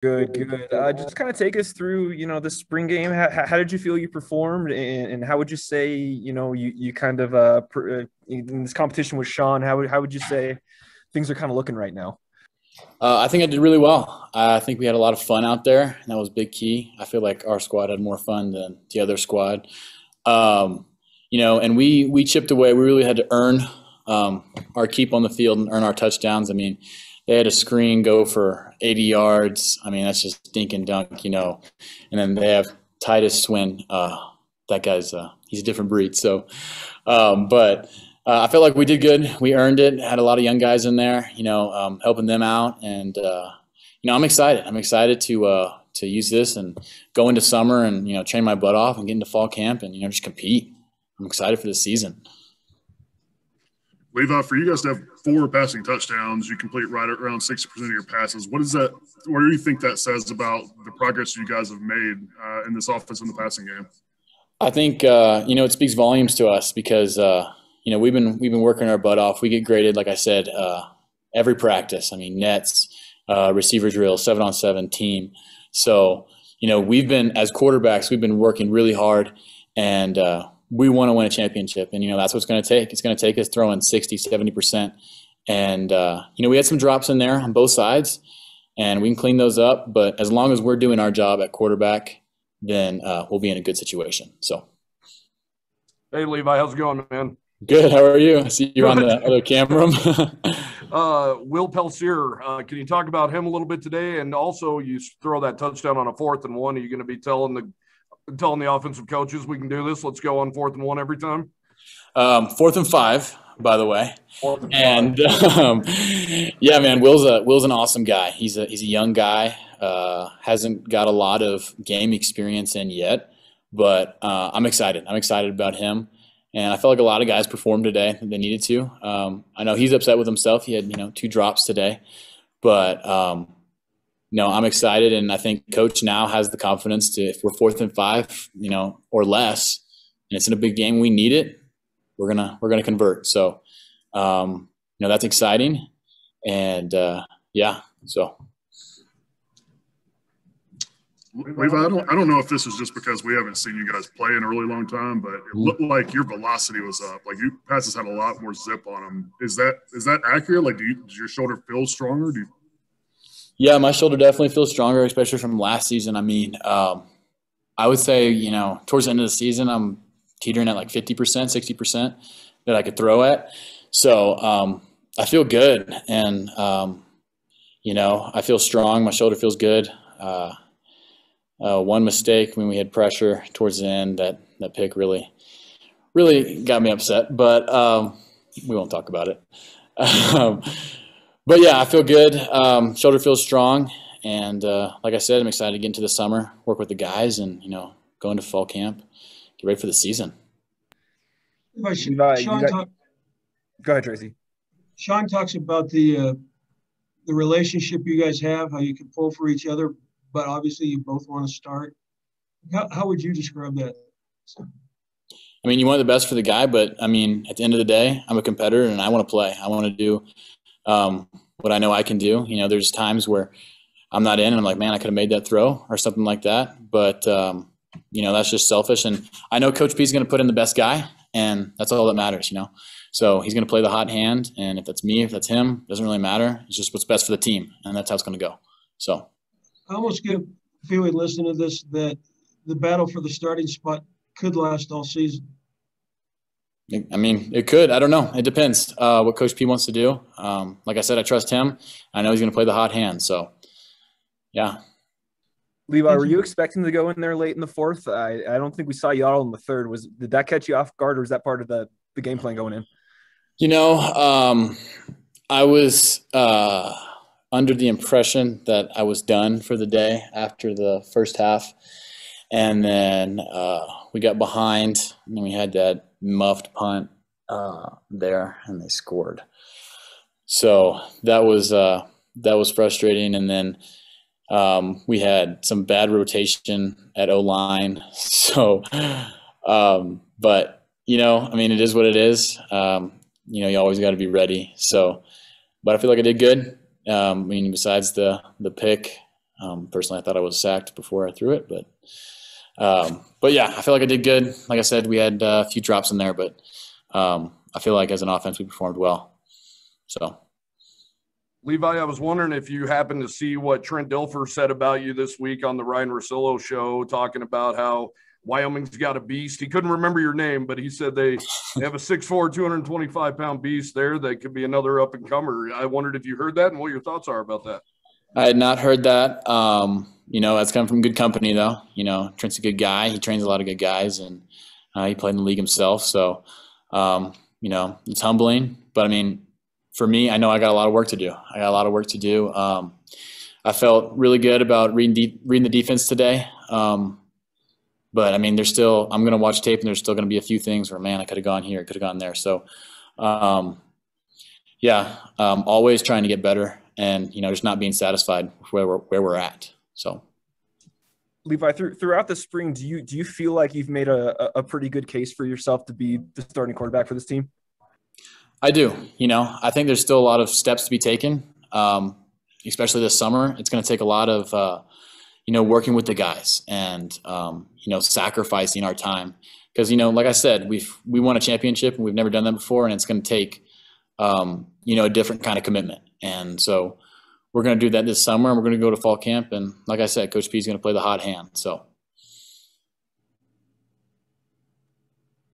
Good, good. Just kind of take us through, the spring game. How did you feel you performed, and how would you say, you kind of in this competition with Sean? How would you say things are kind of looking right now? I think I did really well. I think we had a lot of fun out there, and that was big key. I feel like our squad had more fun than the other squad. Um, and we chipped away. We really had to earn our keep on the field and earn our touchdowns. I mean, they had a screen go for 80 yards. I mean, that's just dink and dunk. And then they have Titus Swin. That guy's he's a different breed. So, but I felt like we did good. We earned it. Had a lot of young guys in there, helping them out, and I'm excited. I'm excited to use this and go into summer and train my butt off and get into fall camp and just compete. I'm excited for this season. Levi, for you guys to have 4 passing touchdowns, you complete right around 60% of your passes. What is that? What do you think that says about the progress you guys have made in this offense in the passing game? I think it speaks volumes to us because we've been working our butt off. We get graded, like I said, every practice. I mean, nets, receiver drill, 7-on-7 team. So we've been, as quarterbacks, we've been working really hard, and we want to win a championship. And that's what it's going to take. It's going to take us throwing 60, 70%. And we had some drops in there on both sides, and we can clean those up. But as long as we're doing our job at quarterback, then we'll be in a good situation. So, hey, Levi, how's it going, man? Good. How are you? I see you on the other camera. Will Pelsier, can you talk about him a little bit today? And also, you throw that touchdown on a 4th and 1. Are you going to be telling the offensive coaches we can do this? Let's go on 4th and 1 every time. 4th and 5, by the way. 4th and yeah, man, Will's an awesome guy. He's a young guy. Hasn't got a lot of game experience in yet, but I'm excited. I'm excited about him. And I felt like a lot of guys performed today that they needed to. I know he's upset with himself. He had, 2 drops today. But, I'm excited, and I think Coach now has the confidence to, if we're 4th and 5, or less, and it's in a big game, we need it, we're gonna convert. So, that's exciting. And, so. Levi, I don't know if this is just because we haven't seen you guys play in a really long time, but it looked like your velocity was up. Like, your passes had a lot more zip on them. Is that accurate? Like, does your shoulder feel stronger? Yeah, my shoulder definitely feels stronger, especially from last season. I mean, I would say, towards the end of the season, I'm teetering at like 50%, 60% that I could throw at. So I feel good, and I feel strong. My shoulder feels good. One mistake when we had pressure towards the end, that pick really got me upset, but we won't talk about it. But yeah, I feel good. Shoulder feels strong, and like I said, I'm excited to get into the summer, work with the guys, and go into fall camp, get ready for the season. Go ahead, Tracy. Sean talks about the relationship you guys have, how you can pull for each other, but obviously you both want to start. How would you describe that? I mean, you want the best for the guy, but I mean, at the end of the day, I'm a competitor and I want to play. I want to do what I know I can do. There's times where I'm not in and I'm like, man, I could have made that throw or something like that. But, that's just selfish. And I know Coach P is going to put in the best guy, and that's all that matters, So he's going to play the hot hand, and if that's me, if that's him, doesn't really matter. It's just what's best for the team, and that's how it's going to go. So I almost get a feeling listening to this that the battle for the starting spot could last all season. I mean, it could. I don't know. It depends what Coach P wants to do. Like I said, I trust him. I know he's going to play the hot hand. So, yeah. Levi, were you expecting to go in there late in the 4th? I don't think we saw you all in the 3rd. Did that catch you off guard, or was that part of the game plan going in? I was under the impression that I was done for the day after the first half. And then we got behind, and then we had that muffed punt there, and they scored. So that was frustrating. And then we had some bad rotation at O-line. So, but, it is what it is. You always got to be ready. So, but I feel like I did good. Besides the pick, Personally, I thought I was sacked before I threw it, but yeah, I feel like I did good. Like I said, we had a few drops in there, but I feel like as an offense, we performed well. So, Levi, I was wondering if you happened to see what Trent Dilfer said about you this week on the Ryan Russillo show, talking about how Wyoming's got a beast. He couldn't remember your name, but he said they have a 6'4", 225-pound beast there that could be another up-and-comer. I wondered if you heard that and what your thoughts are about that. I had not heard that. That's come from good company, though. Trent's a good guy. He trains a lot of good guys, and he played in the league himself. So, it's humbling. But, I mean, for me, I know I got a lot of work to do. I felt really good about reading the defense today. But, I mean, I'm going to watch tape, and there's still going to be a few things where, man, I could have gone here, could have gone there. So, always trying to get better and, just not being satisfied with where we're at. So, Levi, throughout the spring, do you feel like you've made a pretty good case for yourself to be the starting quarterback for this team? I do. I think there's still a lot of steps to be taken, especially this summer. It's going to take a lot of working with the guys and, sacrificing our time. Because, like I said, we won a championship and we've never done that before. And it's going to take, a different kind of commitment. And so we're going to do that this summer and we're going to go to fall camp. And like I said, Coach P is going to play the hot hand. So